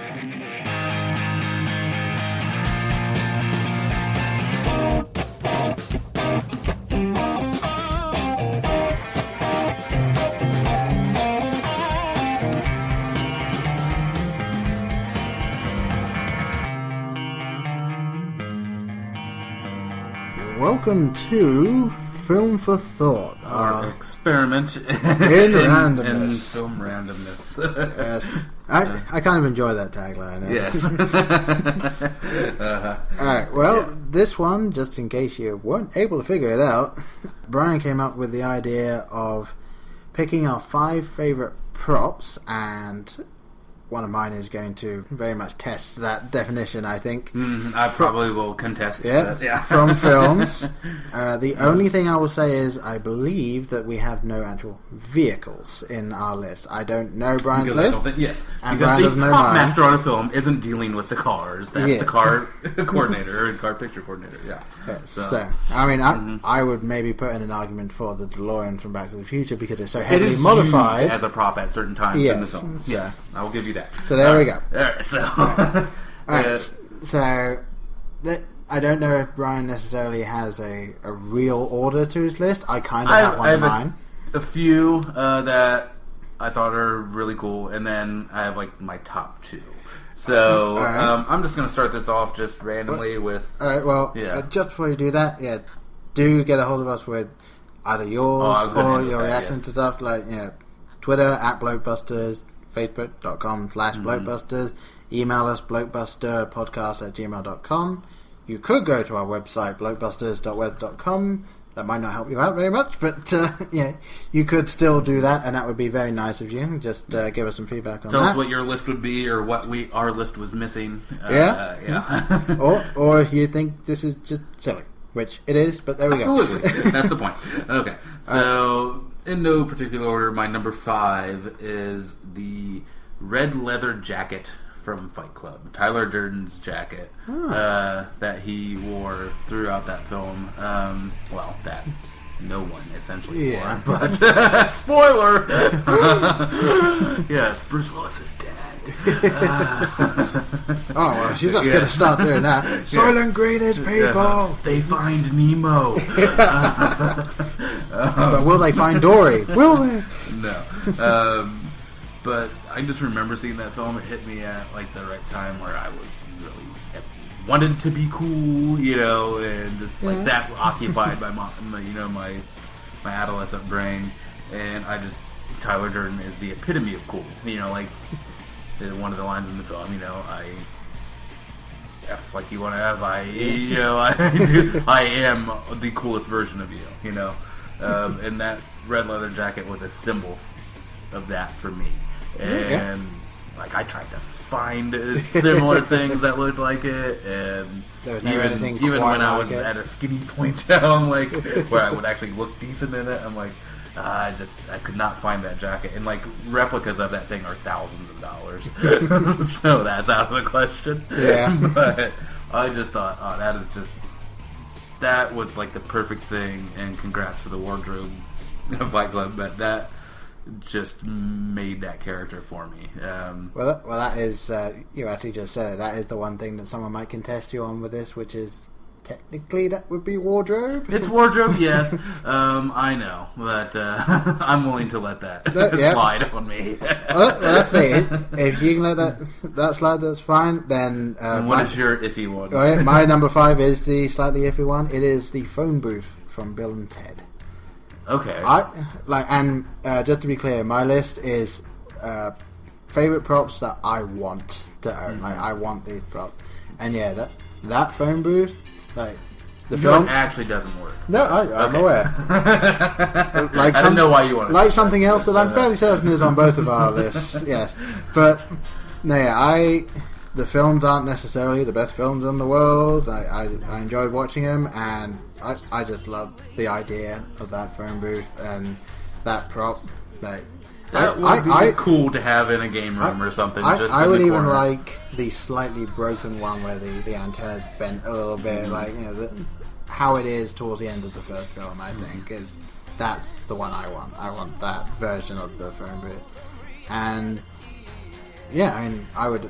Welcome to Film for Thought, our experiment in randomness. In film randomness. Yes, I kind of enjoy that tagline. Yes. Alright, well, this one, just in case you weren't able to figure it out, Brian came up with the idea of picking our 5 favourite props, and one of mine is going to very much test that definition, I think. I probably will contest that. Yeah. From films. The only thing I will say is I believe that we have no actual vehicles in our list. I don't know Brian's list. Yes, and because Brian the prop master on a film isn't dealing with the cars. That's yes. the car coordinator, or car picture coordinator, yeah. So I mean, I would maybe put in an argument for the DeLorean from Back to the Future because it's so heavily modified. Used as a prop at certain times in the film. So, yes, I will give you that. So there we go. Alright, so... Alright, so... I don't know if Brian necessarily has a real order to his list. I kind of have one in mind. A few that I thought are really cool, and then I have like my top 2. So I'm just going to start this off just randomly with... Alright, well, just before you do that, do get a hold of us with either yours or your reactions to stuff, like, Twitter @Blokebusters, Facebook.com/Blokebusters. Email us blokebusterpodcast@gmail.com. You could go to our website blokebusters.web.com. That might not help you out very much, but you could still do that, and that would be very nice of you. Just give us some feedback on that. Tell us what your list would be, or what our list was missing. Or if you think this is just silly, which it is, but there we go. Absolutely, that's the point. Okay, so in no particular order, my number 5 is the red leather jacket from Fight Club. Tyler Durden's jacket that he wore throughout that film. That no one essentially wore. But spoiler! Yes, Bruce Willis is dead. Well, she's just going to start doing that. Soylent Green is people! They find Nemo. But will they find Dory? Will they? No. But I just remember seeing that film. It hit me at like the right time where I was really wanted to be cool, and just like that occupied my adolescent brain. And Tyler Durden is the epitome of cool. Like one of the lines in the film, F like you want to F, I am the coolest version of you, and that red leather jacket was a symbol of that for me. And I tried to find similar things that looked like it, and even when I was at a skinny point down, like where I would actually look decent in it, I'm like, I could not find that jacket, and like replicas of that thing are thousands of dollars, so that's out of the question. Yeah, but I just thought, that was like the perfect thing, and congrats to the wardrobe of Fight Club, but that just made that character for me. Well, that is you actually just said it. That is the one thing that someone might contest you on with this, which is technically that would be wardrobe. It's wardrobe, yes. I know, but I'm willing to let that slide on me. Well, that's it. If you can let that slide, that's fine. Then and what is your iffy one? My number 5 is the slightly iffy one. It is the phone booth from Bill and Ted. Okay. Just to be clear, my list is favorite props that I want to own. Like, I want these props, and that phone booth, like the film actually doesn't work. No, I'm aware. I didn't know why you wanted. Like something else that I'm fairly certain is on both of our lists. Yes, but the films aren't necessarily the best films in the world. I enjoyed watching them, and I just love the idea of that phone booth and that prop. Like, that would be cool to have in a game room or something. I would even like the slightly broken one where the antenna's bent a little bit, like how it is towards the end of the first film. I think that's the one I want. I want that version of the phone booth, and yeah, I mean, I would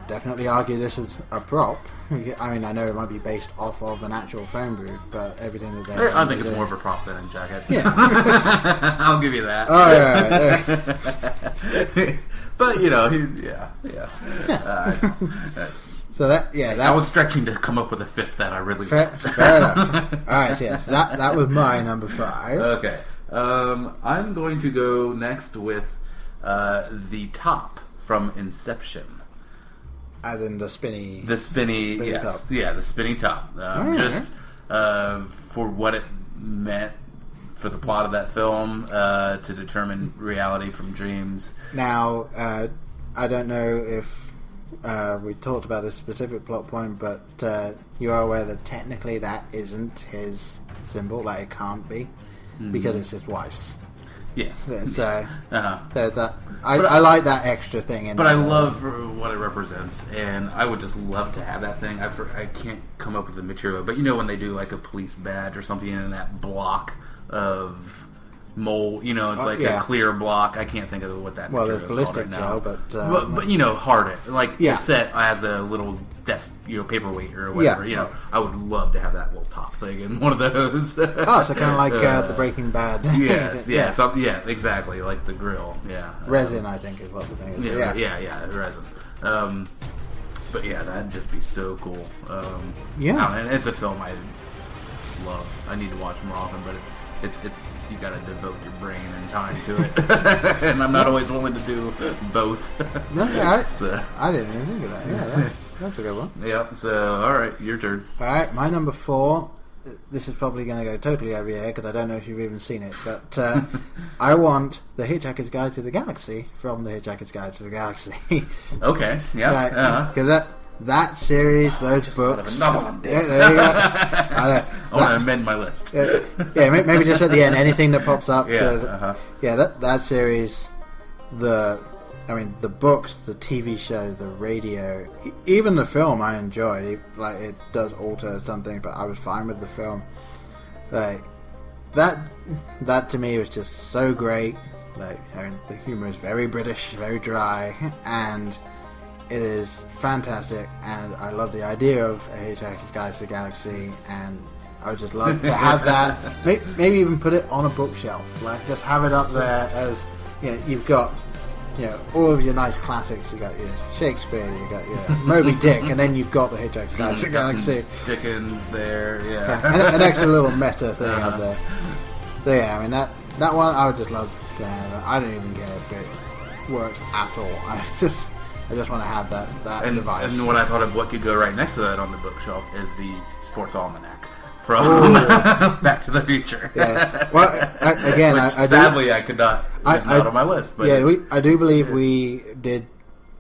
definitely argue this is a prop. I mean, I know it might be based off of an actual phone booth, but everything that they... I think it's more of a prop than a jacket. Yeah. I'll give you that. Oh, yeah. But, you know, yeah. So that I was stretching to come up with a fifth that I really loved. Fair enough. Alright, yes, that was my number 5. Okay. I'm going to go next with the top from Inception. As in the spinny... The spinny yes. top. Yeah, the spinny top. Just for what it meant for the plot of that film, to determine reality from dreams. Now, I don't know if we talked about this specific plot point, but you are aware that technically that isn't his symbol, like it can't be, because it's his wife's. Yes. So, yes. There's that. I like that extra thing. But I love what it represents, and I would just love to have that thing. I can't come up with the material, but you know when they do like a police badge or something in that block of mold, you know, it's like a clear block. I can't think of what that material is ballistic called right now. gel, but you know, harden, like to set as a little desk, you know, paperweight or whatever. You know, I would love to have that little top thing in one of those. So kind of like the Breaking Bad. Yes, exactly, like the grill. Yeah, resin, I think is what the thing is. Yeah, resin. But yeah, that'd just be so cool. And it's a film I love. I need to watch more often, but it's you got to devote your brain and time to it, and I'm not always willing to do both. No, I didn't even think of that. Yeah, that's a good one. Yep. So, all right, your turn. All right, my number 4. This is probably going to go totally over your head because I don't know if you've even seen it, but I want The Hitchhiker's Guide to the Galaxy from The Hitchhiker's Guide to the Galaxy. Okay. Yeah. Because that series, those books. Another one, there you go. I want to amend my list. Maybe just at the end, anything that pops up. Yeah. That series, the books, the TV show, the radio, even the film I enjoyed. Like, it does alter something, but I was fine with the film. Like, that to me was just so great. Like, the humor is very British, very dry, and it is fantastic, and I love the idea of A Hitchhiker's Guide to the Galaxy, and I would just love to have that. Maybe even put it on a bookshelf. Like, just have it up there as, you know, you've got, you know, all of your nice classics. You got your Shakespeare, you got your Moby Dick, and then you've got the Hitchhiker's Guide to the Galaxy. Dickens there, and an extra little meta thing up there. So yeah, I mean that one I would just love to have. I don't even care if it works at all. I just want to have that device. And what I thought of what could go right next to that on the bookshelf is the Sports Almanac from Back to the Future. Yeah. Well, again, sadly I could not. It's not on my list. But I do believe we did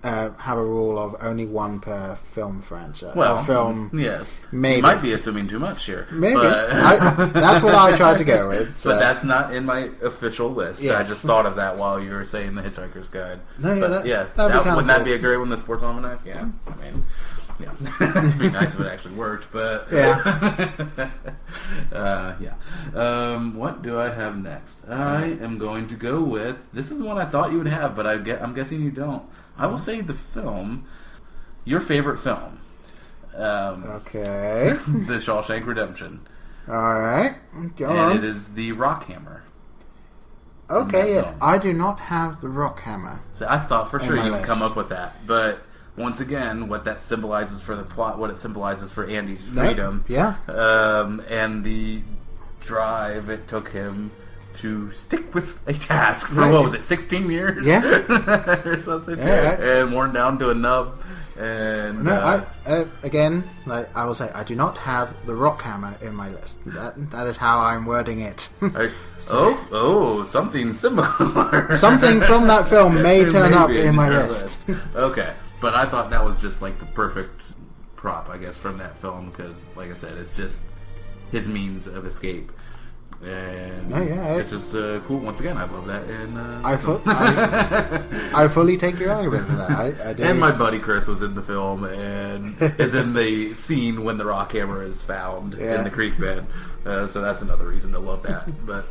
have a rule of only one per film franchise. Well, film. Yes. Maybe. You might be assuming too much here. Maybe. That's what I tried to go with. So. But that's not in my official list. Yes. I just thought of that while you were saying The Hitchhiker's Guide. No, yeah, wouldn't that be a great one, the Sports Almanac? Yeah. I mean, yeah. It'd be nice if it actually worked, but... Yeah. What do I have next? I am going to go with... This is one I thought you would have, but I'm guessing you don't. I will say the film, your favorite film. Okay. The Shawshank Redemption. Alright. Go on. And it is the Rockhammer. Okay, yeah. I do not have the Rockhammer. So I thought for sure you would come up with that. But once again, what that symbolizes for the plot, what it symbolizes for Andy's freedom. Yeah. And the drive it took him to stick with a task for, what was it, 16 years? Yeah. Or something. Yeah, right. And worn down to a nub. And again, like I will say, I do not have the Rockhammer in my list. That is how I'm wording it. Something similar. Something from that film may turn up in my list. Okay, but I thought that was just like the perfect prop, I guess, from that film because, like I said, it's just his means of escape. And it's just cool. Once again, I love that. And I fully take your argument for that. I do. And my buddy Chris was in the film and is in the scene when the Rockhammer is found in the creek bed. So that's another reason to love that. But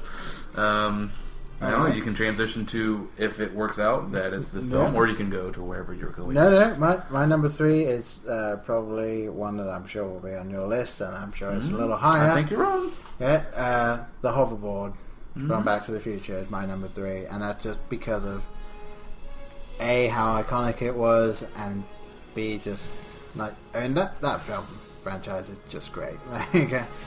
I don't know. You can transition to, if it works out, that is this film, or you can go to wherever you're going. No. My number 3 is probably one that I'm sure will be on your list, and I'm sure it's a little higher. I think you're wrong. Yeah, the hoverboard from Back to the Future is my number 3, and that's just because of A, how iconic it was, and B, just like, I mean, that film franchise is just great. Like,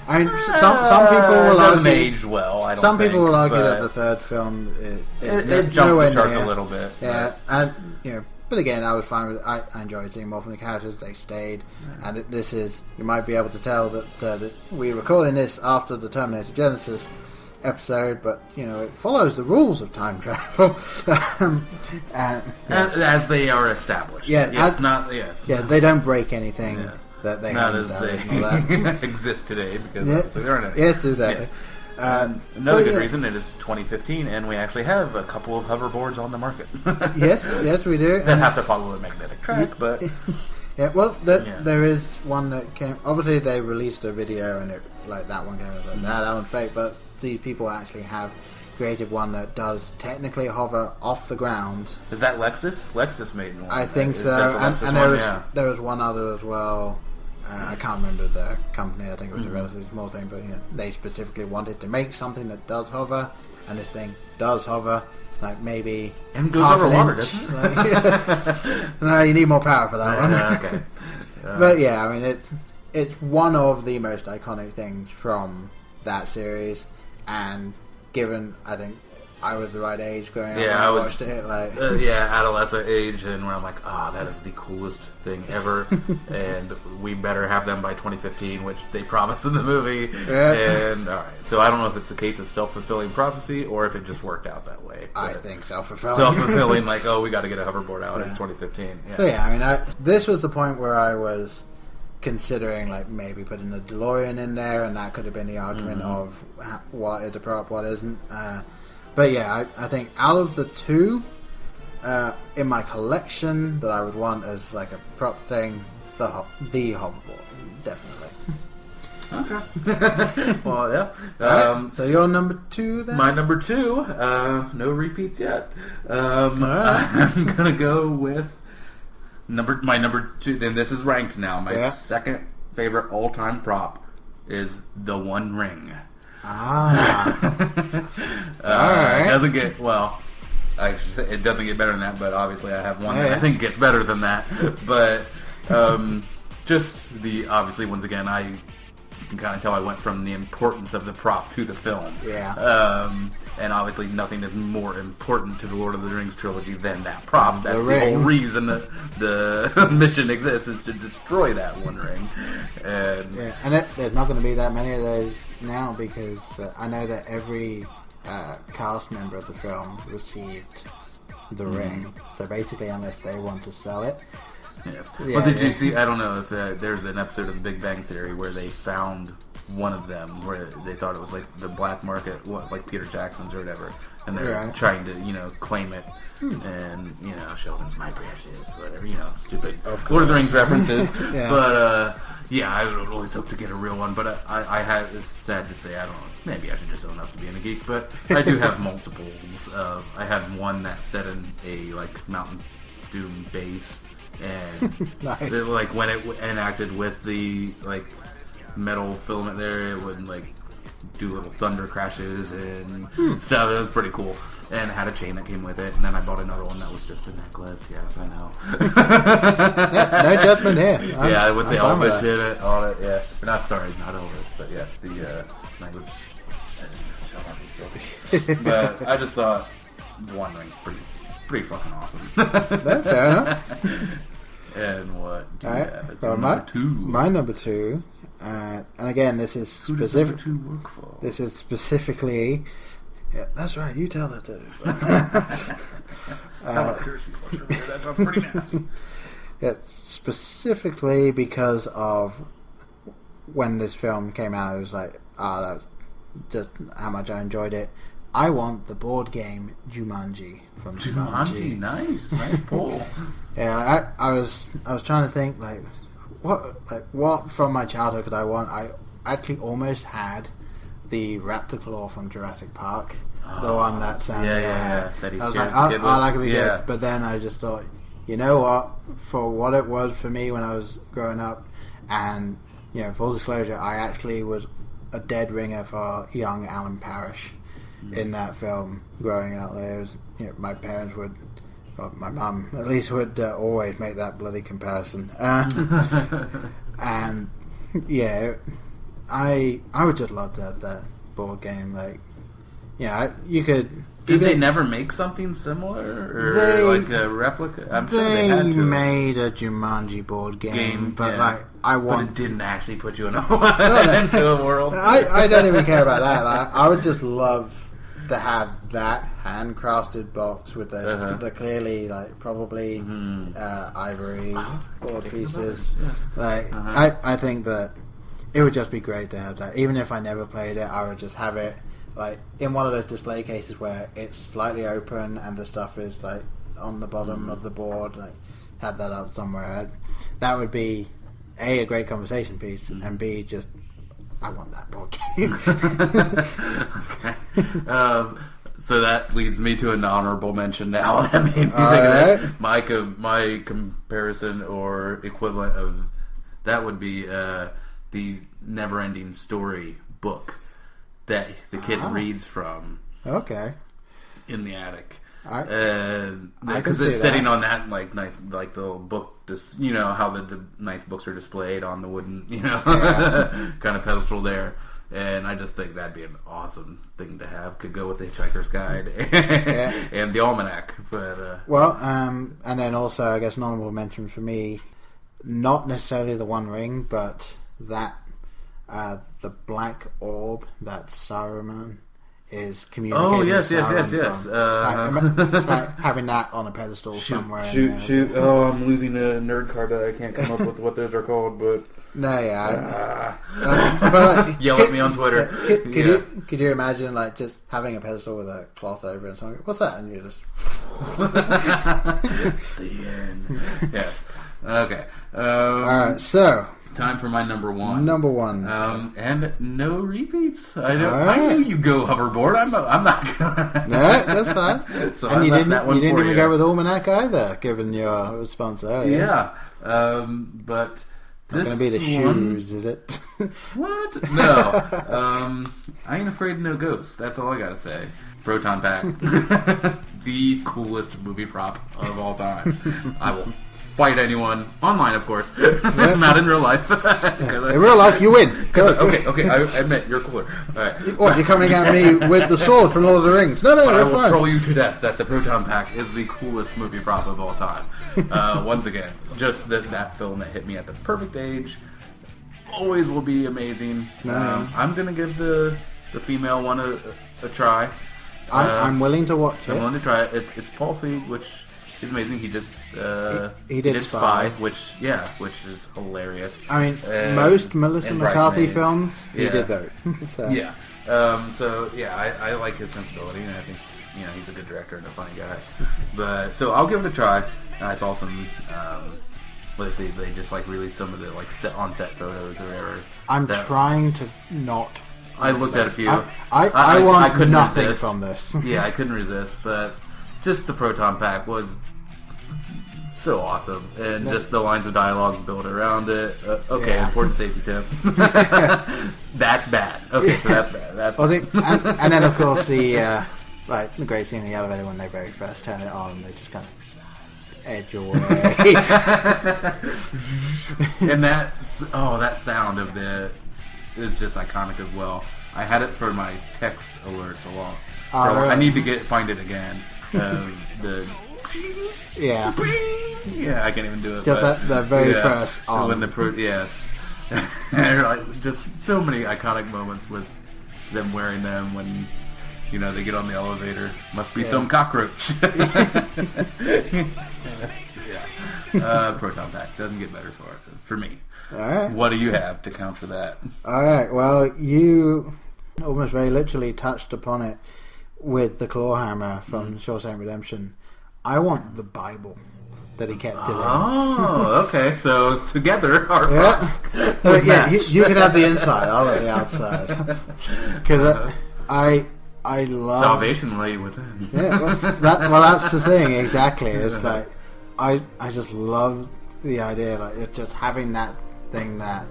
I mean, some people will doesn't argue, age well. I don't. Some think, people will argue that the third film it jumped the shark a little bit. Yeah, and but again, I was fine with it. I enjoyed seeing more from the characters. They stayed, and this is, you might be able to tell that we're recording this after the Terminator Genesis episode, but it follows the rules of time travel, as they are established. Yeah, they don't break anything. Yeah. That they not as they exist today, because obviously there aren't any. Yes, exactly. Yes. Another good reason, it is 2015, and we actually have a couple of hoverboards on the market. yes, we do. They have to follow a magnetic track, but there is one that came. Obviously, they released a video, and that one came with that one's fake. But these people actually have created one that does technically hover off the ground. Is that Lexus? Lexus made one. I think so, and there was one other as well. I can't remember the company. I think it was a relatively small thing, but they specifically wanted to make something that does hover, and this thing does hover, like maybe and goes over water, doesn't it? No, you need more power for that one. Okay, but yeah, I mean it's one of the most iconic things from that series, and given I think I was the right age growing up. Yeah, I watched it. Adolescent age, and where I'm like, that is the coolest thing ever, and we better have them by 2015, which they promised in the movie. Yeah. And all right, so I don't know if it's a case of self-fulfilling prophecy or if it just worked out that way. I think self-fulfilling. Self-fulfilling, like, we got to get a hoverboard out. It's 2015. Yeah. So I mean, this was the point where I was considering like maybe putting a DeLorean in there, and that could have been the argument of what is a prop, what isn't. But yeah, I think out of the two in my collection that I would want as like a prop thing, the hoverboard, definitely. Okay. Well, yeah. Right, so your number 2 then? My number 2, no repeats yet. I'm gonna go with my number 2. Then this is ranked now. My second favorite all-time prop is the One Ring. Alright. It doesn't get it doesn't get better than that, but obviously I have one that I think gets better than that. But obviously once again, you can kind of tell I went from the importance of the prop to the film. Yeah. And obviously nothing is more important to the Lord of the Rings trilogy than that prop. That's the ring. whole reason that the mission exists, is to destroy that One Ring. And there's not going to be that many of those now, because I know that every cast member of the film received the ring. So basically, unless they want to sell it. Yes. But did you see, I don't know if there's an episode of The Big Bang Theory where they found one of them where they thought it was like the black market, like Peter Jackson's or whatever, and they're trying to claim it, and Sheldon's my precious, whatever, stupid Lord of the Rings references. But I would always hope to get a real one, but I had, it's sad to say, I don't know, maybe I should just own up to being a geek, but I do have multiples. I had one that's set in a like Mountain Doom base, and nice. Like when it enacted with the like metal filament there, it would like do little thunder crashes and stuff. It was pretty cool, and it had a chain that came with it. And then I bought another one that was just a necklace. Yes, I know. No judgment here. With the Elvis in it, all it. Yeah, not Elvis, but yes, the language. But I just thought One Ring's pretty fucking awesome. Fair enough. And what do you have as so number 2? My number 2, and again, this is specific. Who does number 2 work for? This is specifically. Yeah, that's right. You tell that too. How about Piercy Flusher? That sounds pretty nasty. It's specifically because of when this film came out. It was like, that was just how much I enjoyed it. I want the board game Jumanji from Jumanji. Nice pull. Yeah, I was trying to think what from my childhood could I want. I actually almost had the Raptor Claw from Jurassic Park. the one that Sandy yeah. That he I was scares like, the kid oh, with. that could be Yeah. good. But then I just thought, you know what? For what it was for me when I was growing up, and full disclosure, I actually was a dead ringer for young Alan Parrish in that film growing up. There was, my parents would, or my mum at least, would always make that bloody comparison. And yeah, I would just love to have that board game. Like, you could. Did they never make something similar, or like a replica? I'm sure they had to. Made a Jumanji board game, but like I want. But it didn't actually put you into a world. I don't even care about that. I would just love to have that handcrafted box with the clearly probably ivory board pieces. Like I think that it would just be great to have that. Even if I never played it, I would just have it. Like in one of those display cases where it's slightly open and the stuff is like on the bottom of the board, like have that up somewhere. That would be a great conversation piece, and B, just I want that board game. Okay. So that leads me to an honorable mention now. That made me think of this. My comparison or equivalent of that would be the Neverending Story book that the kid reads from. Okay. In the attic. Because it's sitting on that nice the little book, just how the nice books are displayed on the wooden kind of pedestal there, and I just think that'd be an awesome thing to have. Could go with the Hitchhiker's Guide and the Almanac. But and then also I guess an honorable mention for me, not necessarily the One Ring, but that the black orb that Saruman is communicating. Oh yes. Having that on a pedestal somewhere. Shoot! Oh, I'm losing a nerd card that I can't come up with what those are called. But no, yell at me on Twitter. Could you imagine just having a pedestal with a cloth over it and something? What's that? And you just the end. Yes. Okay. All right. So. Time for my number one. And no repeats. I knew you'd go hoverboard. I'm not gonna. No, that's fine. So and you didn't even go with Almanac either, given your response earlier. Yeah. But this going to be the shoes, is it? What? No. I ain't afraid of no ghosts. That's all I gotta say. Proton Pack, the coolest movie prop of all time. I will fight anyone online, of course. Not in real life. In real life, you win. Okay. I admit you're cooler. All right. What? You're coming at me with the sword from Lord of the Rings? No, I that's will fine. troll you to death that the Proton Pack is the coolest movie prop of all time. Once again, just that film that hit me at the perfect age. Always will be amazing. I'm gonna give the female one a try. I'm willing to watch it. I'm willing to try it. It's Paul Feig, which is amazing. He just he did Spy, which is hilarious. I mean, most Melissa McCarthy films he did those. So. Yeah. I like his sensibility, and I think he's a good director and a funny guy. But so I'll give it a try. I saw some. Let's see, they just released some of the set photos or whatever. I'm trying to not. I looked at a few. I want couldn't nothing resist. from this. Yeah, I couldn't resist, but just the Proton Pack was so awesome, and just the lines of dialogue built around it. Important safety tip. That's bad. Okay, so that's bad. That's bad. And then of course the great scene in the elevator when they very first turn it on, they just kind of edge away. And that sound of is just iconic as well. I had it for my text alerts a lot. Really? I need to find it again. Yeah, I can't even do it. Just the very first on. When yes. Just so many iconic moments with them wearing them when they get on the elevator. Must be some cockroach. Proton Pack doesn't get better for me. All right. What do you have to counter that? All right. Well, you almost very literally touched upon it with the claw hammer from Shawshank Redemption. I want the Bible that he kept doing. Oh, okay. So together, our props. You can have the inside. I'll have the outside. Because I love salvation lay within. Yeah, that's the thing exactly. It's like I just love the idea, like it's just having that thing that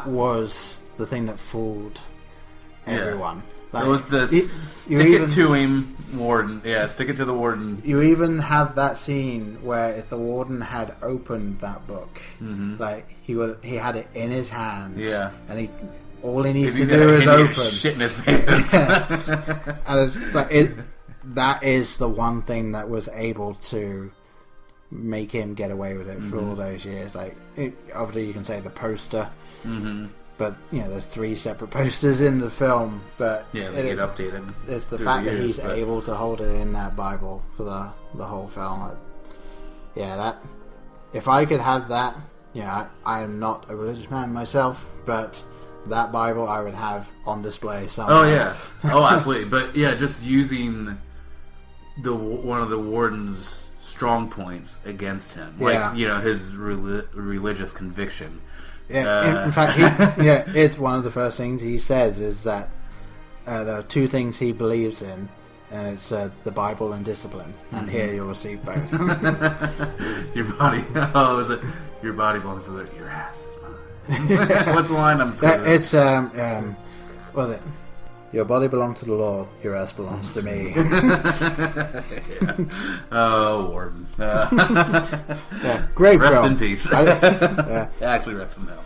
was the thing that fooled everyone. Like, it was the stick it to him warden. Yeah, stick it to the warden. You even have that scene where if the warden had opened that book, like he had it in his hands, and all he needs to do is open. Shit in his pants. And it's like that is the one thing that was able to make him get away with it for all those years. Like, obviously, you can say the poster, but there's 3 separate posters in the film. But they get updated. It's the fact that he's able to hold it in that Bible for the whole film. Like, that if I could have that, I am not a religious man myself, but that Bible I would have on display somewhere. Oh yeah, absolutely. But just using one of the warden's strong points against him, like his religious conviction. Yeah, in fact, it's one of the first things he says is that there are 2 things he believes in, and it's the Bible and discipline. And here you'll receive both. Your body, is it? Your body belongs to your ass. What's the line? I'm scared. It's what is it? Your body belongs to the Lord. Your ass belongs to me. Oh, Warden. Great rest film. in peace. Actually, rest in hell.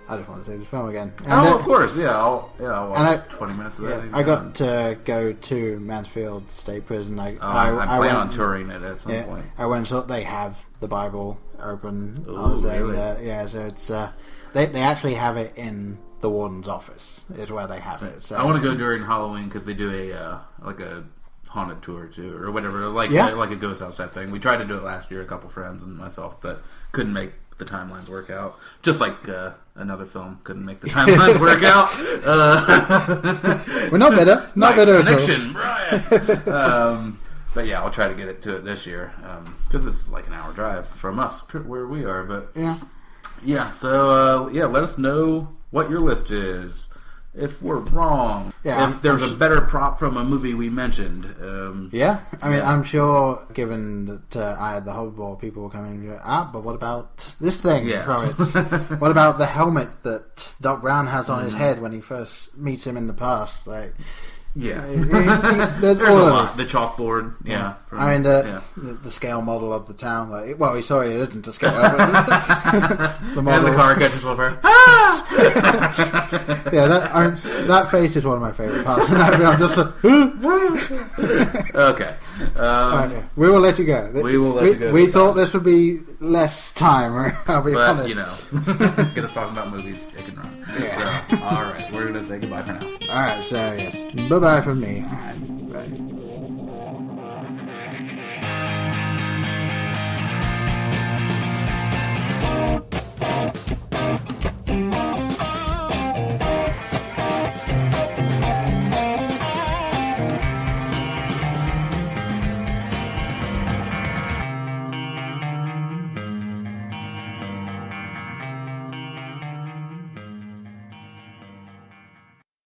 I just want to see this film again. And of course. I'll watch 20 minutes of that. I got to go to Mansfield State Prison. I plan on touring it at some point. I went and saw they have the Bible open. Ooh, I was there, really? so it's they actually have it in the warden's office. Is where they have it. So I want to go during Halloween because they do a haunted tour too, or whatever, like a ghost house type thing. We tried to do it last year, a couple friends and myself, but couldn't make the timelines work out. Just like another film couldn't make the timelines work out. We're not better. Not nice better connection, Brian. But I'll try to get it to it this year because it's like an hour drive from us where we are. But so let us know what your list is. If we're wrong, if there's a better prop from a movie we mentioned. I'm sure, given that I had the hoverboard, people were coming and go, but what about this thing from it? What about the helmet that Doc Brown has on his head when he first meets him in the past? Like, there's all a lot. The chalkboard, the scale model of the town. Like, well, sorry, it isn't a scale. The model. And the car catches over. That face is one of my favorite parts. And I'm just okay. We will let you go. We will let you go. We thought this would be less time. I'll be honest. Get us talking about movies. It can run. So, all right, we're gonna say goodbye for now. All right, so yes, bye bye from me.